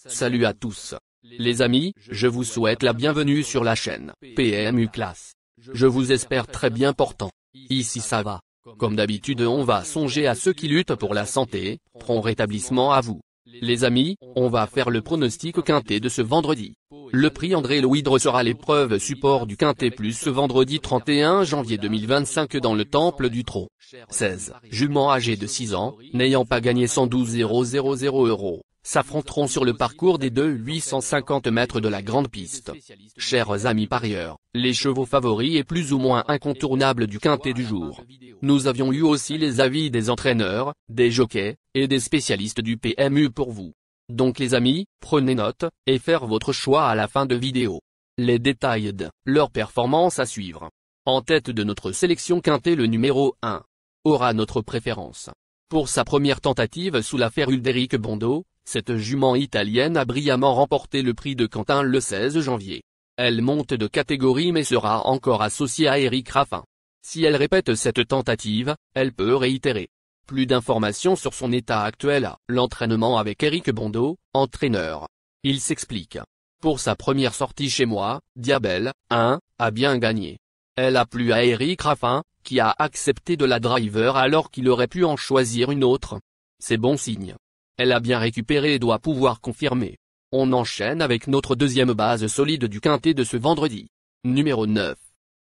Salut à tous. Les amis, je vous souhaite la bienvenue sur la chaîne PMU Classe. Je vous espère très bien portant. Ici ça va. Comme d'habitude on va songer à ceux qui luttent pour la santé, prompt rétablissement à vous. Les amis, on va faire le pronostic quintet de ce vendredi. Le prix André-Louis Dre sera l'épreuve support du quintet plus ce vendredi 31 janvier 2025 dans le Temple du Trot. 16 juments âgés de 6 ans, n'ayant pas gagné 112 000 €, s'affronteront sur le parcours des 850 mètres de la grande piste. Chers amis parieurs, les chevaux favoris et plus ou moins incontournables du quintet du jour. Nous avions eu aussi les avis des entraîneurs, des jockeys, et des spécialistes du PMU pour vous. Donc les amis, prenez note, et faire votre choix à la fin de vidéo. Les détails de leur performance à suivre. En tête de notre sélection quintet le numéro 1 aura notre préférence. Pour sa première tentative sous la férule d'Éric Bondo, cette jument italienne a brillamment remporté le prix de Quentin le 16 janvier. Elle monte de catégorie mais sera encore associée à Éric Raffin. Si elle répète cette tentative, elle peut réitérer. Plus d'informations sur son état actuel à l'entraînement avec Éric Bondo, entraîneur. Il s'explique. Pour sa première sortie chez moi, Diabel, 1, a bien gagné. Elle a plu à Éric Raffin, qui a accepté de la driver alors qu'il aurait pu en choisir une autre. C'est bon signe. Elle a bien récupéré et doit pouvoir confirmer. On enchaîne avec notre deuxième base solide du quintet de ce vendredi. Numéro 9.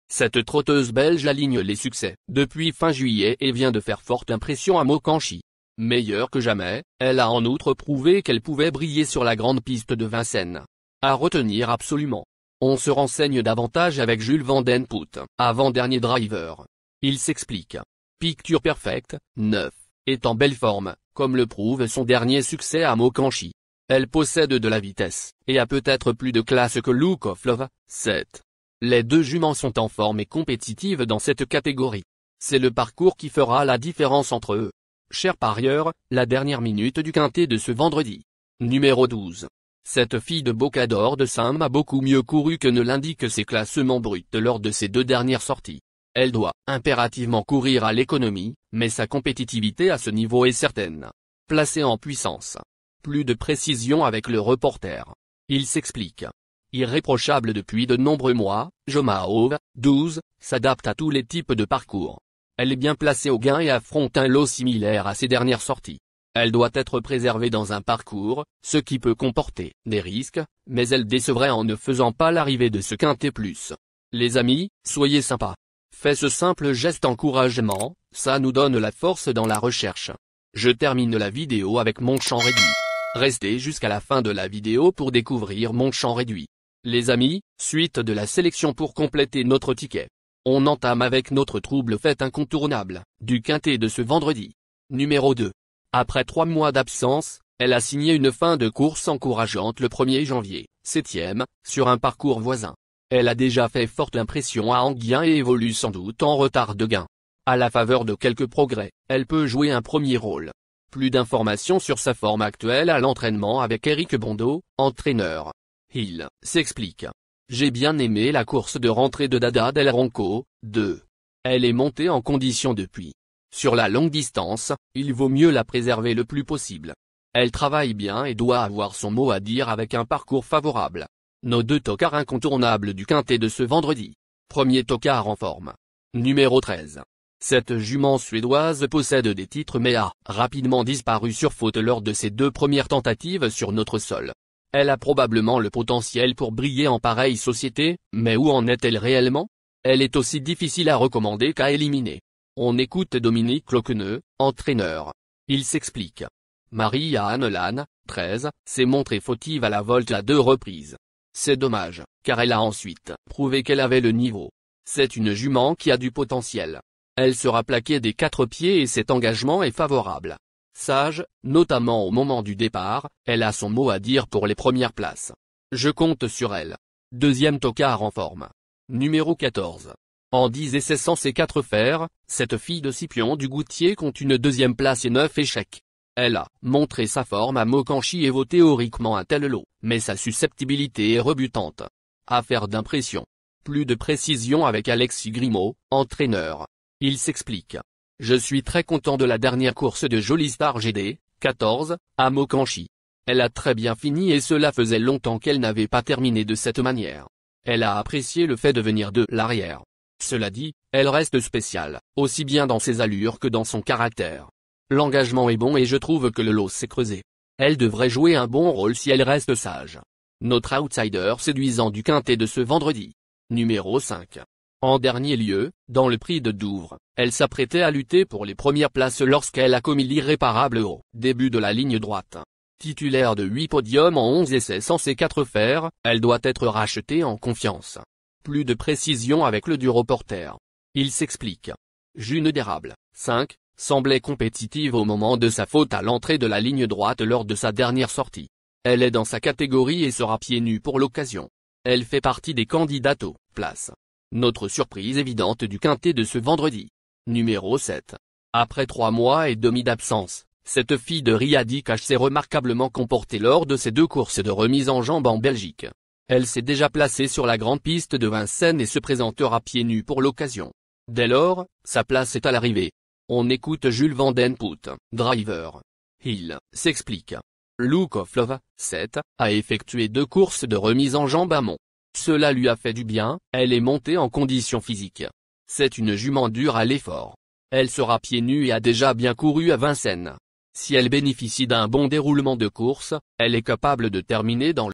Cette trotteuse belge aligne les succès depuis fin juillet et vient de faire forte impression à Mokanchi. Meilleure que jamais, elle a en outre prouvé qu'elle pouvait briller sur la grande piste de Vincennes. À retenir absolument. On se renseigne davantage avec Jules Van Den Poot, avant-dernier driver. Il s'explique. Picture Perfect, 9, est en belle forme, comme le prouve son dernier succès à Mokanchi. Elle possède de la vitesse, et a peut-être plus de classe que Look of Love, 7. Les deux juments sont en forme et compétitives dans cette catégorie. C'est le parcours qui fera la différence entre eux. Chers parieurs, la dernière minute du quintet de ce vendredi. Numéro 12. Cette fille de Bocador de Saint a beaucoup mieux couru que ne l'indiquent ses classements bruts lors de ses deux dernières sorties. Elle doit impérativement courir à l'économie, mais sa compétitivité à ce niveau est certaine. Placée en puissance. Plus de précision avec le reporter. Il s'explique. Irréprochable depuis de nombreux mois, Jomahove, 12, s'adapte à tous les types de parcours. Elle est bien placée au gain et affronte un lot similaire à ses dernières sorties. Elle doit être préservée dans un parcours, ce qui peut comporter des risques, mais elle décevrait en ne faisant pas l'arrivée de ce quintet plus. Les amis, soyez sympas. Faites ce simple geste encouragement, ça nous donne la force dans la recherche. Je termine la vidéo avec mon champ réduit. Restez jusqu'à la fin de la vidéo pour découvrir mon champ réduit. Les amis, suite de la sélection pour compléter notre ticket. On entame avec notre trouble fête incontournable, du quintet de ce vendredi. Numéro 2. Après 3 mois d'absence, elle a signé une fin de course encourageante le 1er janvier, 7e, sur un parcours voisin. Elle a déjà fait forte impression à Anguien et évolue sans doute en retard de gain. À la faveur de quelques progrès, elle peut jouer un premier rôle. Plus d'informations sur sa forme actuelle à l'entraînement avec Éric Bondo, entraîneur. Il s'explique. J'ai bien aimé la course de rentrée de Dada Del Ronco, 2. Elle est montée en condition depuis. Sur la longue distance, il vaut mieux la préserver le plus possible. Elle travaille bien et doit avoir son mot à dire avec un parcours favorable. Nos deux tocards incontournables du quintet de ce vendredi. Premier tocard en forme. Numéro 13. Cette jument suédoise possède des titres mais a rapidement disparu sur faute lors de ses deux premières tentatives sur notre sol. Elle a probablement le potentiel pour briller en pareille société, mais où en est-elle réellement? Elle est aussi difficile à recommander qu'à éliminer. On écoute Dominique Cloqueneux, entraîneur. Il s'explique. Marie-Anne Lannes, 13, s'est montrée fautive à la volte à 2 reprises. C'est dommage, car elle a ensuite prouvé qu'elle avait le niveau. C'est une jument qui a du potentiel. Elle sera plaquée des 4 pieds et cet engagement est favorable. Sage, notamment au moment du départ, elle a son mot à dire pour les premières places. Je compte sur elle. Deuxième tocard en forme. Numéro 14. En 10 essais sans ses 4 fers, cette fille de Scipion du Goutier compte une deuxième place et 9 échecs. Elle a montré sa forme à Mokanchi et vaut théoriquement un tel lot, mais sa susceptibilité est rebutante. Affaire d'impression. Plus de précision avec Alexis Grimaud, entraîneur. Il s'explique. Je suis très content de la dernière course de Jolie Star GD, 14, à Mokanchi. Elle a très bien fini et cela faisait longtemps qu'elle n'avait pas terminé de cette manière. Elle a apprécié le fait de venir de l'arrière. Cela dit, elle reste spéciale, aussi bien dans ses allures que dans son caractère. L'engagement est bon et je trouve que le lot s'est creusé. Elle devrait jouer un bon rôle si elle reste sage. Notre outsider séduisant du quintet de ce vendredi. Numéro 5. En dernier lieu, dans le prix de Douvres, elle s'apprêtait à lutter pour les premières places lorsqu'elle a commis l'irréparable au début de la ligne droite. Titulaire de 8 podiums en 11 essais sans ses 4 fers, elle doit être rachetée en confiance. Plus de précision avec le dur reporter. Il s'explique. June d'érable, 5, semblait compétitive au moment de sa faute à l'entrée de la ligne droite lors de sa dernière sortie. Elle est dans sa catégorie et sera pieds nus pour l'occasion. Elle fait partie des candidates aux places. Notre surprise évidente du quintet de ce vendredi. Numéro 7. Après 3 mois et demi d'absence, cette fille de Riadicache s'est remarquablement comportée lors de ses 2 courses de remise en jambe en Belgique. Elle s'est déjà placée sur la grande piste de Vincennes et se présentera pieds nus pour l'occasion. Dès lors, sa place est à l'arrivée. On écoute Jules Van Den Poot, driver. Il s'explique. Look of Love, 7, a effectué 2 courses de remise en jambe à Mont. Cela lui a fait du bien, elle est montée en condition physique. C'est une jument dure à l'effort. Elle sera pieds nus et a déjà bien couru à Vincennes. Si elle bénéficie d'un bon déroulement de course, elle est capable de terminer dans le...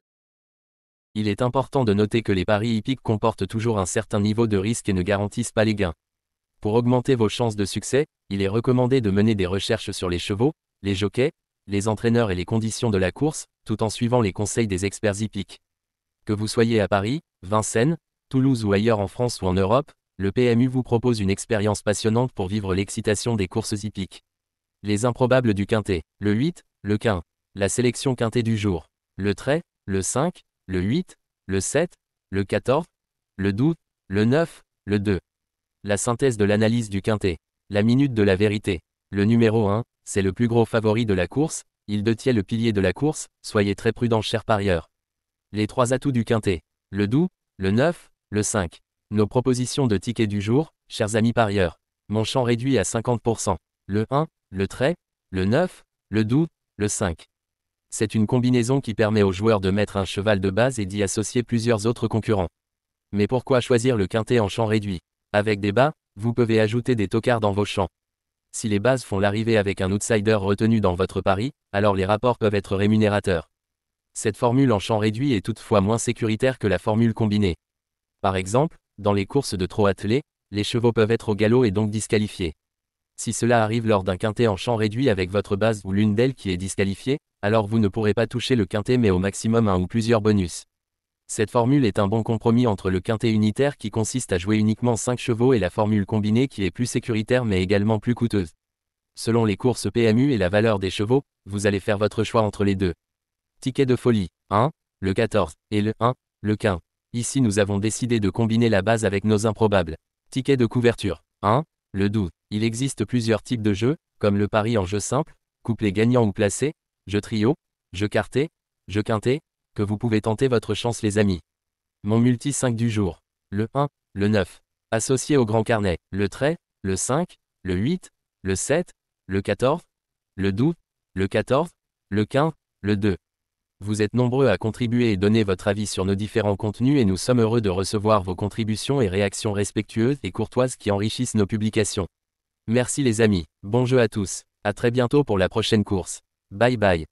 Il est important de noter que les paris hippiques comportent toujours un certain niveau de risque et ne garantissent pas les gains. Pour augmenter vos chances de succès, il est recommandé de mener des recherches sur les chevaux, les jockeys, les entraîneurs et les conditions de la course, tout en suivant les conseils des experts hippiques. Que vous soyez à Paris, Vincennes, Toulouse ou ailleurs en France ou en Europe, le PMU vous propose une expérience passionnante pour vivre l'excitation des courses hippiques. Les improbables du quintet, le 8, le quin, la sélection quintet du jour, le trait, le 5, le 8, le 7, le 14, le 12, le 9, le 2. La synthèse de l'analyse du quintet, la minute de la vérité. Le numéro 1, c'est le plus gros favori de la course, il détient le pilier de la course, soyez très prudents chers parieurs. Les 3 atouts du quintet, le 12, le 9, le 5. Nos propositions de tickets du jour, chers amis parieurs. Mon champ réduit à 50%. Le 1, le trait, le 9, le 12, le 5. C'est une combinaison qui permet aux joueurs de mettre un cheval de base et d'y associer plusieurs autres concurrents. Mais pourquoi choisir le quintet en champ réduit? Avec des bas, vous pouvez ajouter des tocards dans vos champs. Si les bases font l'arrivée avec un outsider retenu dans votre pari, alors les rapports peuvent être rémunérateurs. Cette formule en champ réduit est toutefois moins sécuritaire que la formule combinée. Par exemple, dans les courses de trot attelé, les chevaux peuvent être au galop et donc disqualifiés. Si cela arrive lors d'un quintet en champ réduit avec votre base ou l'une d'elles qui est disqualifiée, alors vous ne pourrez pas toucher le quintet mais au maximum un ou plusieurs bonus. Cette formule est un bon compromis entre le quintet unitaire qui consiste à jouer uniquement 5 chevaux et la formule combinée qui est plus sécuritaire mais également plus coûteuse. Selon les courses PMU et la valeur des chevaux, vous allez faire votre choix entre les deux. Ticket de folie, 1, le 14, et le 1, le 15. Ici nous avons décidé de combiner la base avec nos improbables. Ticket de couverture, 1, le 12. Il existe plusieurs types de jeux, comme le pari en jeu simple, couplet gagnant ou placé, jeu trio, jeu quarté, jeu quintet, que vous pouvez tenter votre chance les amis. Mon multi 5 du jour, le 1, le 9. Associé au grand carnet, le trait, le 5, le 8, le 7, le 14, le 12, le 14, le 15, le 2. Vous êtes nombreux à contribuer et donner votre avis sur nos différents contenus et nous sommes heureux de recevoir vos contributions et réactions respectueuses et courtoises qui enrichissent nos publications. Merci les amis, bon jeu à tous, à très bientôt pour la prochaine course. Bye bye.